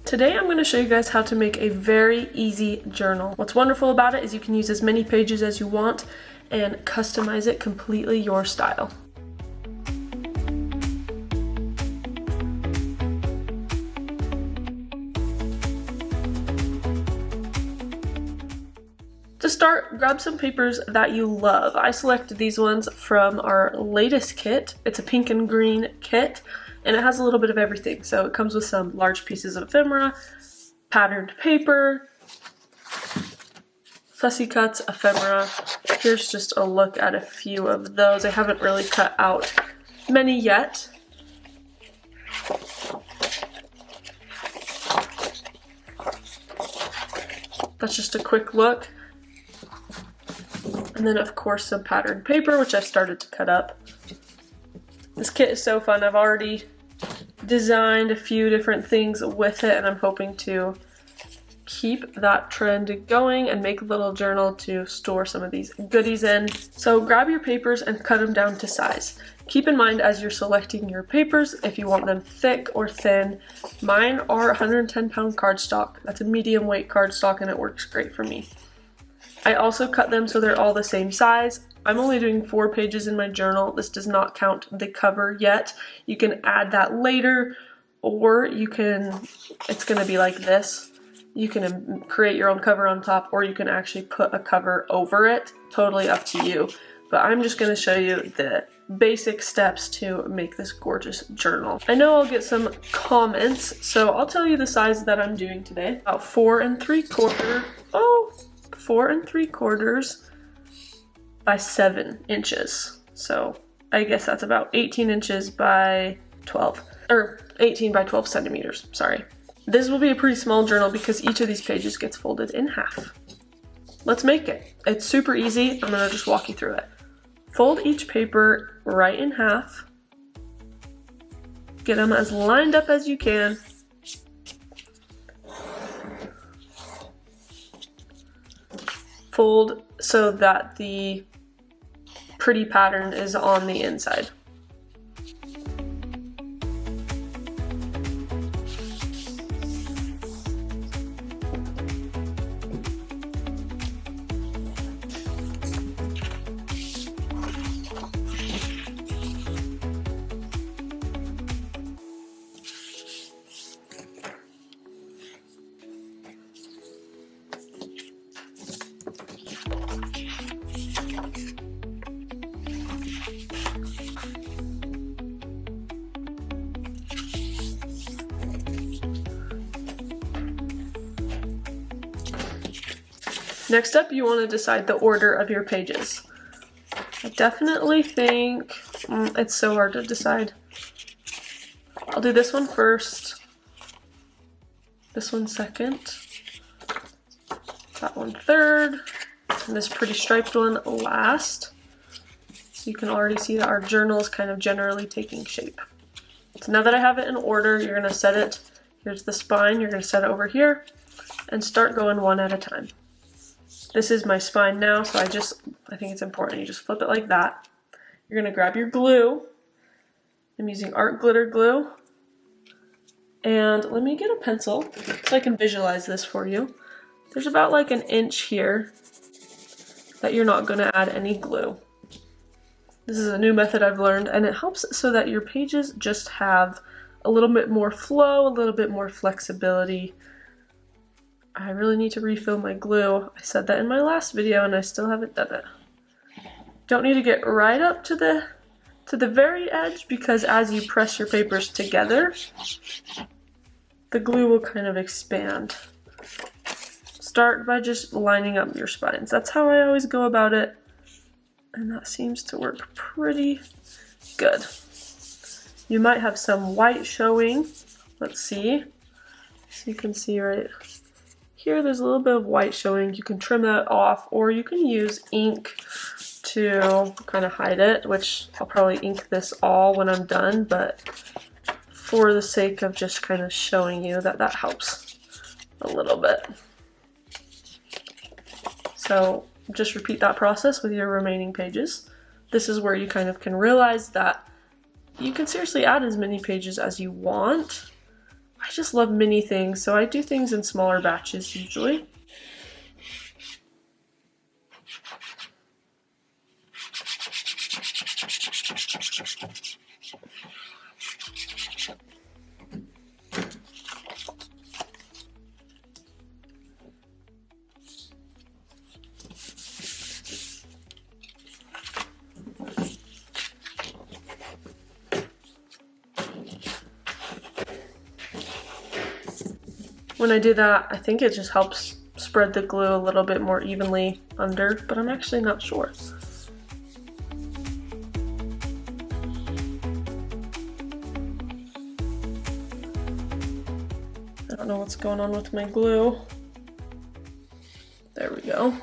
Today I'm going to show you guys how to make a very easy journal. What's wonderful about it is you can use as many pages as you want and customize it completely your style. To start, grab some papers that you love. I selected these ones from our latest kit. It's a pink and green kit, and it has a little bit of everything. So it comes with some large pieces of ephemera, patterned paper, fussy cuts, ephemera. Here's just a look at a few of those. I haven't really cut out many yet. That's just a quick look. And then of course some patterned paper, which I've started to cut up. This kit is so fun. I've already designed a few different things with it, and I'm hoping to keep that trend going and make a little journal to store some of these goodies in. So grab your papers and cut them down to size. Keep in mind as you're selecting your papers if you want them thick or thin. Mine are 110 pound cardstock. That's a medium weight cardstock and it works great for me. I also cut them so they're all the same size. I'm only doing 4 pages in my journal. This does not count the cover yet. You can add that later, or you can, it's gonna be like this. You can create your own cover on top, or you can actually put a cover over it. Totally up to you. But I'm just gonna show you the basic steps to make this gorgeous journal. I know I'll get some comments, so I'll tell you the size that I'm doing today. About 4 3/4, 4 3/4 by 7 inches. So I guess that's about 18 inches by 12, or 18 by 12 centimeters, sorry. This will be a pretty small journal because each of these pages gets folded in half. Let's make it. It's super easy. I'm gonna just walk you through it. Fold each paper right in half. Get them as lined up as you can. Fold so that the pretty pattern is on the inside. Next up, you want to decide the order of your pages. I definitely think it's so hard to decide. I'll do this one first, this one second, that one third, and this pretty striped one last. So you can already see that our journal is kind of generally taking shape. So now that I have it in order, you're going to set it, here's the spine, you're going to set it over here, and start going one at a time. This is my spine now, so I think it's important you just flip it like that. You're gonna grab your glue. I'm using art glitter glue. And let me get a pencil so I can visualize this for you. There's about like an inch here that you're not gonna add any glue. This is a new method I've learned, and it helps so that your pages just have a little bit more flow, a little bit more flexibility. I really need to refill my glue. I said that in my last video and I still haven't done it. Don't need to get right up to the very edge, because as you press your papers together, the glue will kind of expand. Start by just lining up your spines. That's how I always go about it, and that seems to work pretty good. You might have some white showing. Let's see. So you can see right here, there's a little bit of white showing. You can trim that off, or you can use ink to kind of hide it, which I'll probably ink this all when I'm done, but for the sake of just kind of showing you that helps a little bit. So just repeat that process with your remaining pages. This is where you kind of can realize that you can seriously add as many pages as you want. I I just love mini things, so I do things in smaller batches usually. When I do that, I think it just helps spread the glue a little bit more evenly under, but I'm actually not sure. I don't know what's going on with my glue. There we go.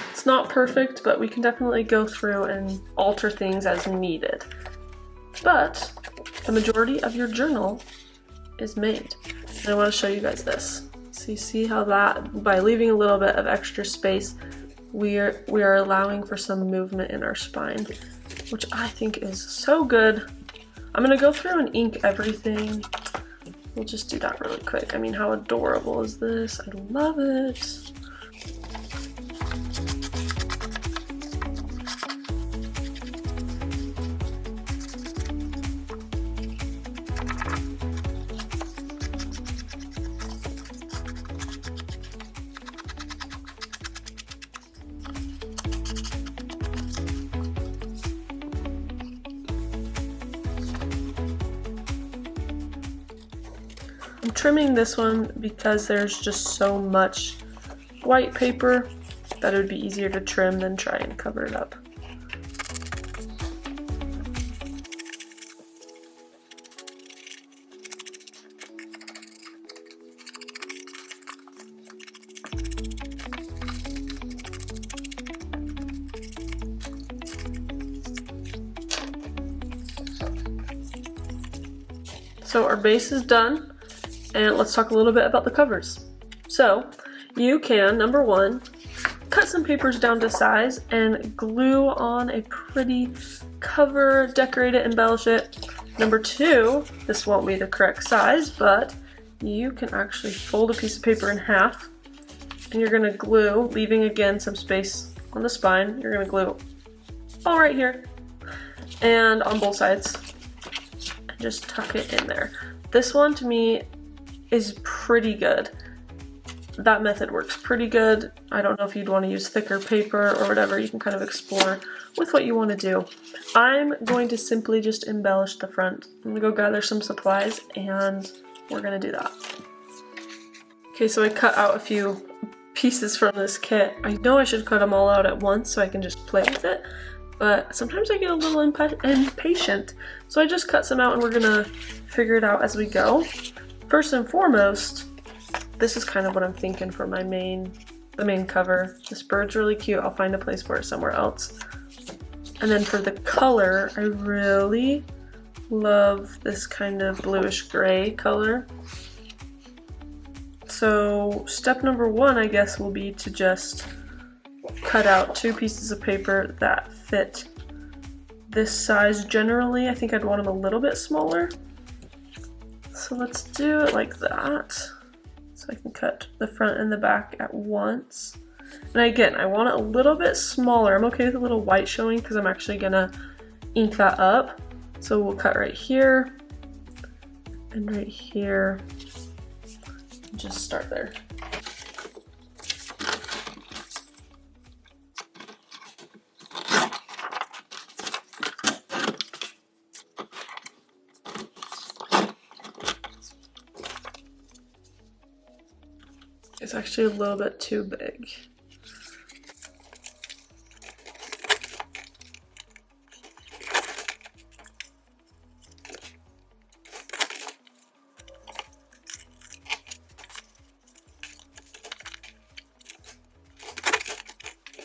It's not perfect, but we can definitely go through and alter things as needed. But the majority of your journal is made. And I want to show you guys this. So you see how that, by leaving a little bit of extra space, we are allowing for some movement in our spine, which I think is so good. I'm gonna go through and ink everything. We'll just do that really quick. I mean, how adorable is this? I love it. I'm trimming this one because there's just so much white paper that it would be easier to trim than try and cover it up. So our base is done. And let's talk a little bit about the covers. So you can, number one, cut some papers down to size and glue on a pretty cover, decorate it, embellish it. Number two, this won't be the correct size, but you can actually fold a piece of paper in half and you're gonna glue, leaving again some space on the spine. You're gonna glue all right here and on both sides and just tuck it in there. This one to me is pretty good. That method works pretty good. I don't know if you'd want to use thicker paper or whatever. You can kind of explore with what you want to do. I'm going to simply just embellish the front. I'm gonna go gather some supplies and we're gonna do that. Okay, so I cut out a few pieces from this kit. I know I should cut them all out at once so I can just play with it, but sometimes I get a little impatient. So I just cut some out and we're gonna figure it out as we go. First and foremost, this is kind of what I'm thinking for my the main cover. This bird's really cute. I'll find a place for it somewhere else. And then for the color, I really love this kind of bluish gray color. So step number one, I guess, will be to just cut out two pieces of paper that fit this size. Generally, I think I'd want them a little bit smaller. So let's do it like that. So I can cut the front and the back at once. And again, I want it a little bit smaller. I'm okay with a little white showing because I'm actually gonna ink that up. So we'll cut right here and right here. And just start there. It's actually a little bit too big.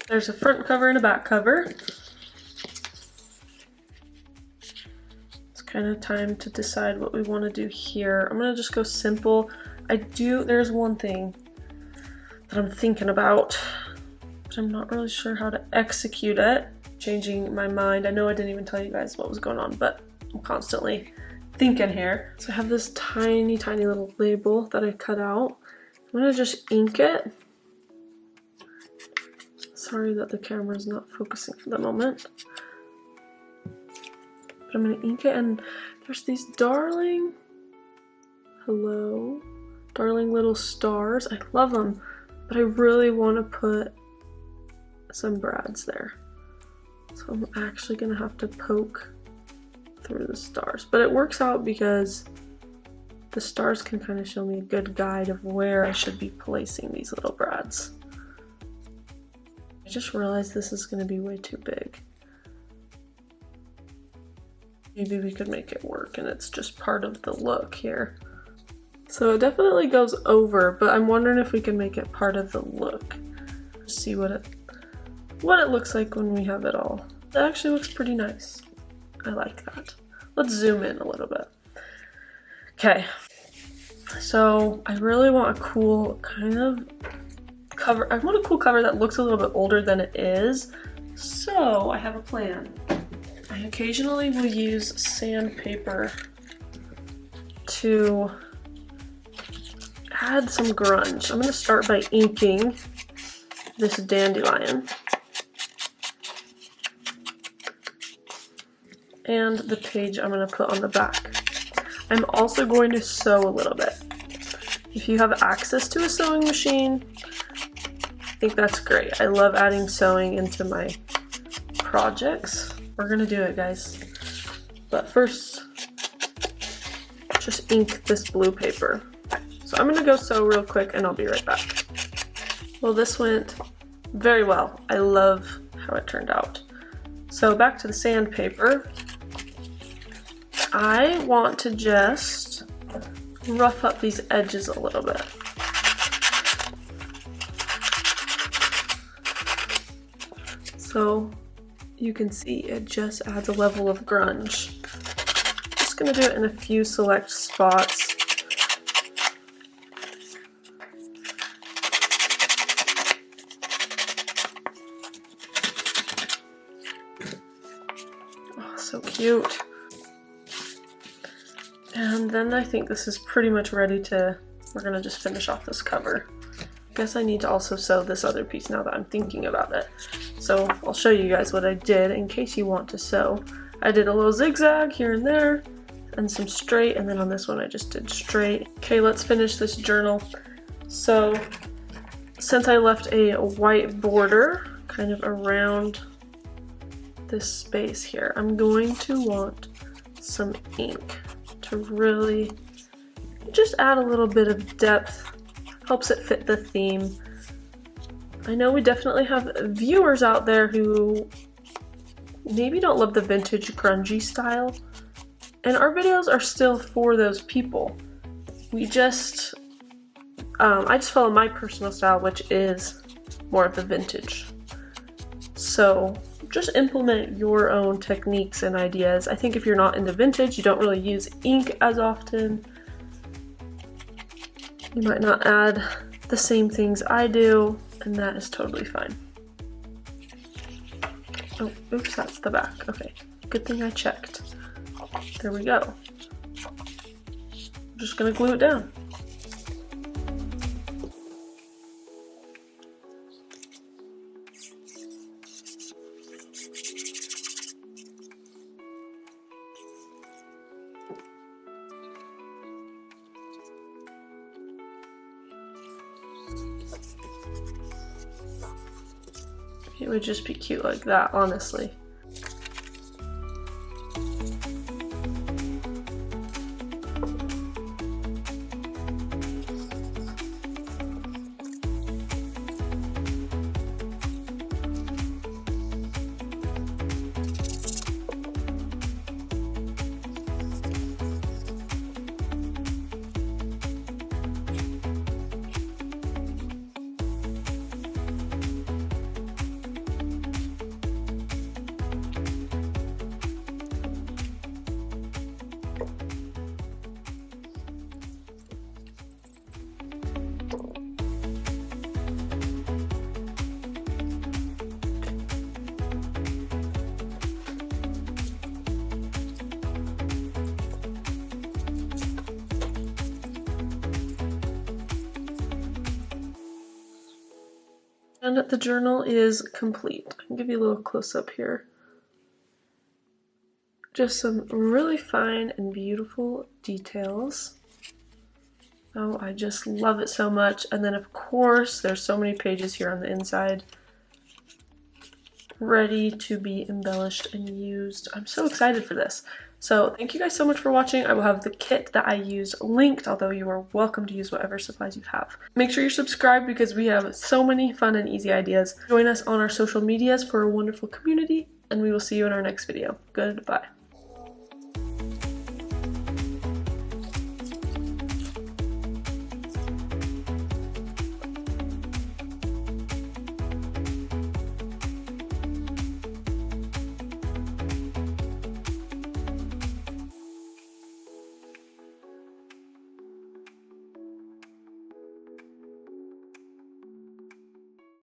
There's a front cover and a back cover. kind of time to decide what we want to do here. I'm gonna just go simple. There's one thing that I'm thinking about, but I'm not really sure how to execute it. Changing my mind. I know I didn't even tell you guys what was going on, but I'm constantly thinking here. So I have this tiny, tiny little label that I cut out. I'm gonna just ink it. Sorry that the camera's not focusing for the moment. But I'm gonna ink it, and there's these darling little stars. I love them, but I really want to put some brads there. So I'm actually gonna have to poke through the stars. But it works out because the stars can kind of show me a good guide of where I should be placing these little brads. I just realized this is gonna be way too big. Maybe we could make it work and it's just part of the look here. So it definitely goes over, but I'm wondering if we can make it part of the look. See what it looks like when we have it all. It actually looks pretty nice. I like that. Let's zoom in a little bit. Okay, so I really want a cool kind of cover. I want a cool cover that looks a little bit older than it is. So I have a plan. I occasionally will use sandpaper to add some grunge. I'm gonna start by inking this dandelion. And the page I'm gonna put on the back. I'm also going to sew a little bit. If you have access to a sewing machine, I think that's great. I love adding sewing into my projects. We're gonna do it, guys. But first, just ink this blue paper. So I'm gonna go sew real quick and I'll be right back. Well, this went very well. I love how it turned out. So back to the sandpaper. I want to just rough up these edges a little bit. So you can see it just adds a level of grunge. Just gonna do it in a few select spots. Oh, so cute. And then I think this is pretty much ready to, we're gonna just finish off this cover. I guess I need to also sew this other piece now that I'm thinking about it. So I'll show you guys what I did in case you want to sew. I did a little zigzag here and there and some straight, and then on this one I just did straight. Okay, let's finish this journal. So since I left a white border kind of around this space here, I'm going to want some ink to really just add a little bit of depth. Helps it fit the theme. I know we definitely have viewers out there who maybe don't love the vintage grungy style, and our videos are still for those people. I just follow my personal style, which is more of the vintage. So just implement your own techniques and ideas. I think if you're not into vintage, you don't really use ink as often. You might not add the same things I do, and that is totally fine. Oh, oops, that's the back. Okay, good thing I checked. There we go. I'm just gonna glue it down. It would just be cute like that, honestly. And the journal is complete. I can give you a little close-up here. Just some really fine and beautiful details. Oh, I just love it so much. And then of course, there's so many pages here on the inside, ready to be embellished and used. I'm so excited for this. So thank you guys so much for watching. I will have the kit that I use linked, although you are welcome to use whatever supplies you have. Make sure you're subscribed because we have so many fun and easy ideas. Join us on our social medias for a wonderful community, and we will see you in our next video. Goodbye.